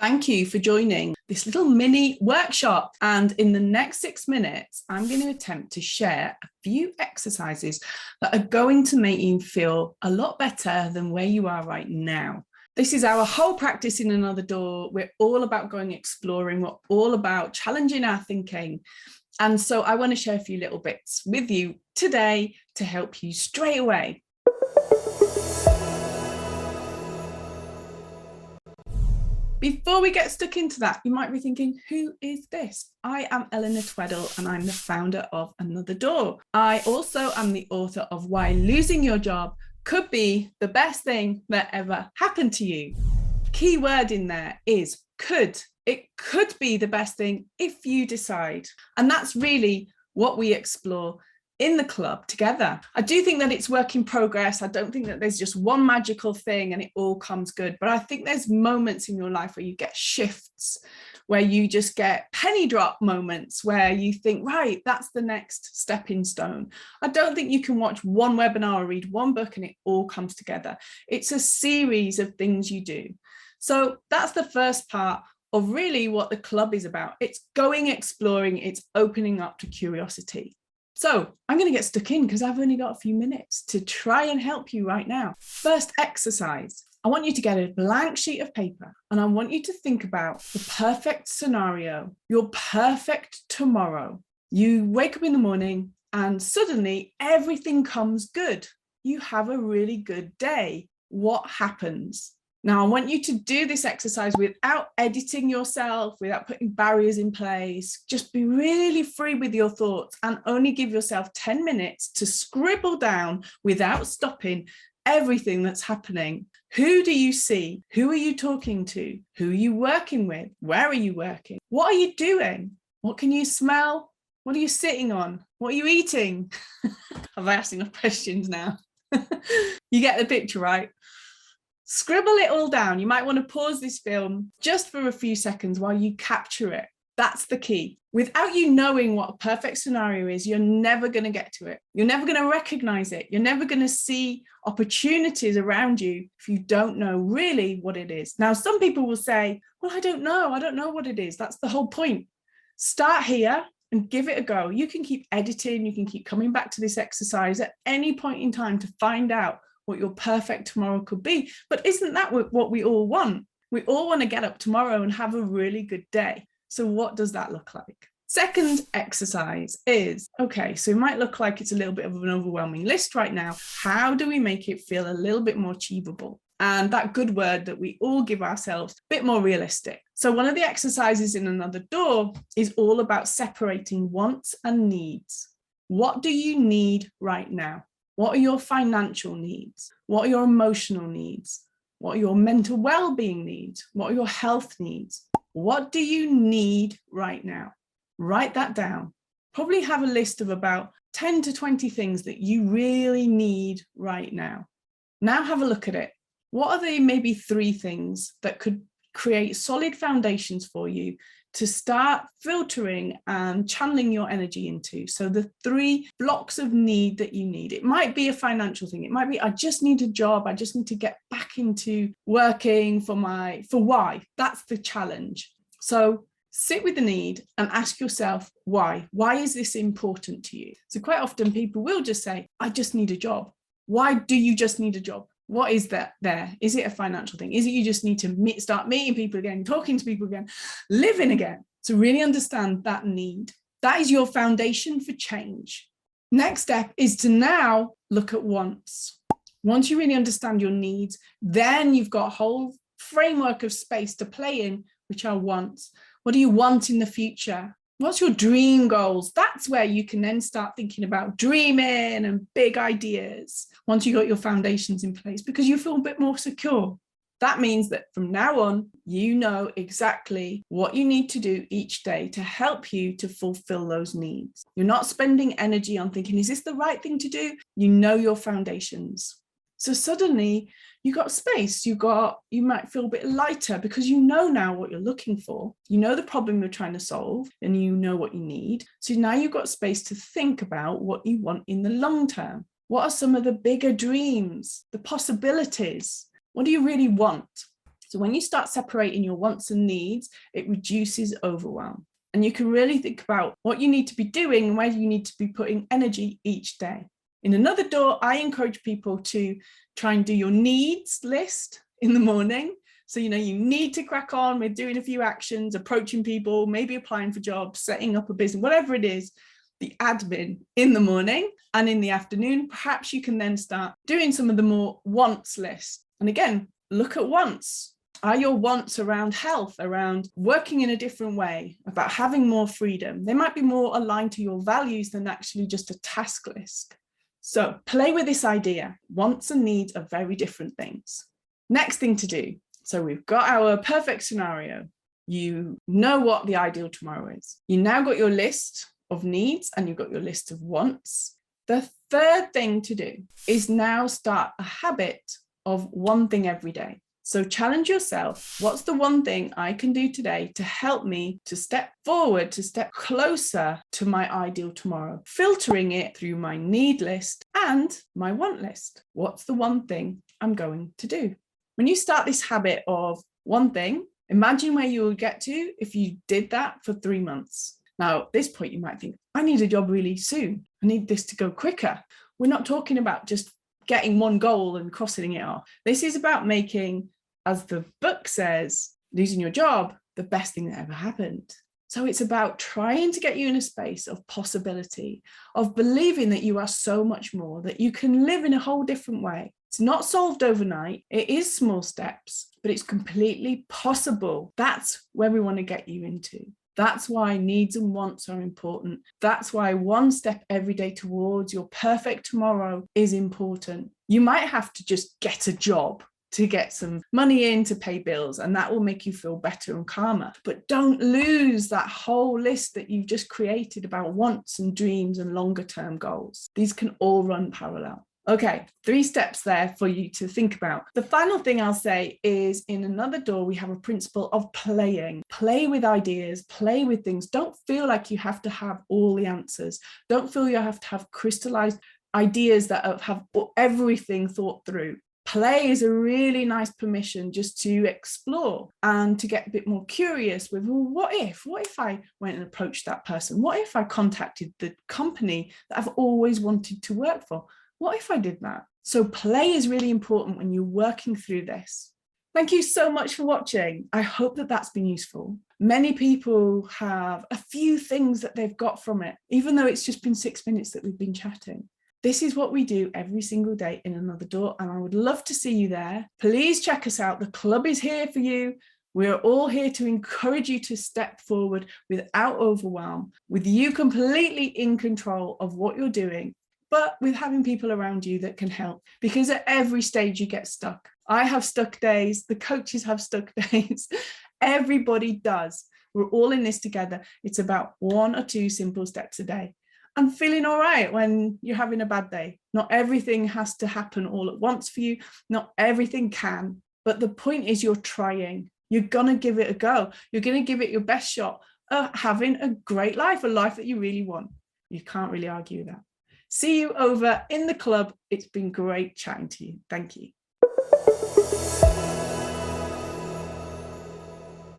Thank you for joining this little mini workshop. And in the next 6 minutes, I'm going to attempt to share a few exercises that are going to make you feel a lot better than where you are right now. This is our whole practice in Another Door. We're all about going exploring. We're all about challenging our thinking. And so I want to share a few little bits with you today to help you straight away. Before we get stuck into that, you might be thinking, who is this? I am Eleanor Tweddell and I'm the founder of Another Door. I also am the author of Why Losing Your Job Could Be the Best Thing That Ever Happened to You. Key word in there is could. It could be the best thing if you decide. And that's really what we explore in the club together. I do think that it's work in progress. I don't think that there's just one magical thing and it all comes good. But I think there's moments in your life where you get shifts, where you just get penny drop moments where you think, right, that's the next stepping stone. I don't think you can watch one webinar or read one book and it all comes together. It's a series of things you do. So that's the first part of really what the club is about. It's going exploring, it's opening up to curiosity. So I'm going to get stuck in because I've only got a few minutes to try and help you right now. First exercise. I want you to get a blank sheet of paper and I want you to think about the perfect scenario, your perfect tomorrow. You wake up in the morning and suddenly everything comes good. You have a really good day. What happens? Now, I want you to do this exercise without editing yourself, without putting barriers in place. Just be really free with your thoughts and only give yourself 10 minutes to scribble down without stopping everything that's happening. Who do you see? Who are you talking to? Who are you working with? Where are you working? What are you doing? What can you smell? What are you sitting on? What are you eating? Have I asked enough questions now? You get the picture, right? Scribble it all down. You might want to pause this film just for a few seconds while you capture it. That's the key. Without you knowing what a perfect scenario is, you're never going to get to it. You're never going to recognize it. You're never going to see opportunities around you if you don't know really what it is. Now, some people will say, well, I don't know. I don't know what it is. That's the whole point. Start here and give it a go. You can keep editing. You can keep coming back to this exercise at any point in time to find out what your perfect tomorrow could be. But isn't that what we all want? We all want to get up tomorrow and have a really good day. So what does that look like? Second exercise is, okay, so it might look like it's a little bit of an overwhelming list right now. How do we make it feel a little bit more achievable? And that good word that we all give ourselves, a bit more realistic. So one of the exercises in Another Door is all about separating wants and needs. What do you need right now? What are your financial needs? What are your emotional needs? What are your mental well-being needs? What are your health needs? What do you need right now? Write that down. Probably have a list of about 10 to 20 things that you really need right now. Now have a look at it. What are the maybe 3 things that could create solid foundations for you to start filtering and channeling your energy into? So the 3 blocks of need that you need. It might be a financial thing. It might be, I just need a job. I just need to get back into working for why. That's the challenge. So sit with the need and ask yourself why. Why is this important to you? So quite often people will just say, I just need a job. Why do you just need a job? What is that there? Is it a financial thing? Is it you just need to start meeting people again, talking to people again, living again? To really understand that need. That is your foundation for change. Next step is to now look at wants. Once you really understand your needs, then you've got a whole framework of space to play in, which are wants. What do you want in the future? What's your dream goals? That's where you can then start thinking about dreaming and big ideas once you got your foundations in place, because you feel a bit more secure. That means that from now on, you know exactly what you need to do each day to help you to fulfill those needs. You're not spending energy on thinking, is this the right thing to do? You know your foundations. So suddenly you got space, you might feel a bit lighter because you know now what you're looking for. You know the problem you're trying to solve and you know what you need. So now you've got space to think about what you want in the long term. What are some of the bigger dreams, the possibilities? What do you really want? So when you start separating your wants and needs, it reduces overwhelm. And you can really think about what you need to be doing and where you need to be putting energy each day. In Another Door, I encourage people to try and do your needs list in the morning. So, you need to crack on with doing a few actions, approaching people, maybe applying for jobs, setting up a business, whatever it is, the admin in the morning. And in the afternoon, perhaps you can then start doing some of the more wants list. And again, look at wants. Are your wants around health, around working in a different way, about having more freedom? They might be more aligned to your values than actually just a task list. So play with this idea. Wants and needs are very different things. Next thing to do. So we've got our perfect scenario. You know what the ideal tomorrow is. You now got your list of needs and you've got your list of wants. The third thing to do is now start a habit of one thing every day. So challenge yourself. What's the one thing I can do today to help me to step forward, to step closer to my ideal tomorrow? Filtering it through my need list and my want list. What's the one thing I'm going to do? When you start this habit of one thing, imagine where you will get to if you did that for 3 months. Now, at this point, you might think, I need a job really soon. I need this to go quicker. We're not talking about just getting one goal and crossing it off. This is about making, as the book says, losing your job the best thing that ever happened. So it's about trying to get you in a space of possibility, of believing that you are so much more, that you can live in a whole different way. It's not solved overnight. It is small steps, but it's completely possible. That's where we want to get you into. That's why needs and wants are important. That's why one step every day towards your perfect tomorrow is important. You might have to just get a job to get some money in to pay bills, and that will make you feel better and calmer. But don't lose that whole list that you've just created about wants and dreams and longer term goals. These can all run parallel. Okay, 3 steps there for you to think about. The final thing I'll say is in Another Door, we have a principle of playing. Play with ideas, play with things. Don't feel like you have to have all the answers. Don't feel you have to have crystallized ideas that have everything thought through. Play is a really nice permission just to explore and to get a bit more curious with, well, what if I went and approached that person? What if I contacted the company that I've always wanted to work for? What if I did that? So play is really important when you're working through this. Thank you so much for watching. I hope that that's been useful. Many people have a few things that they've got from it, even though it's just been 6 minutes that we've been chatting. This is what we do every single day in Another Door, and I would love to see you there. Please check us out. The club is here for you. We're all here to encourage you to step forward without overwhelm, with you completely in control of what you're doing, but with having people around you that can help, because at every stage you get stuck. I have stuck days, the coaches have stuck days, everybody does. We're all in this together. It's about 1 or 2 simple steps a day. And feeling all right when you're having a bad day. Not everything has to happen all at once for you. Not everything can. But the point is you're trying. You're going to give it a go. You're going to give it your best shot at having a great life, a life that you really want. You can't really argue that. See you over in the club. It's been great chatting to you. Thank you.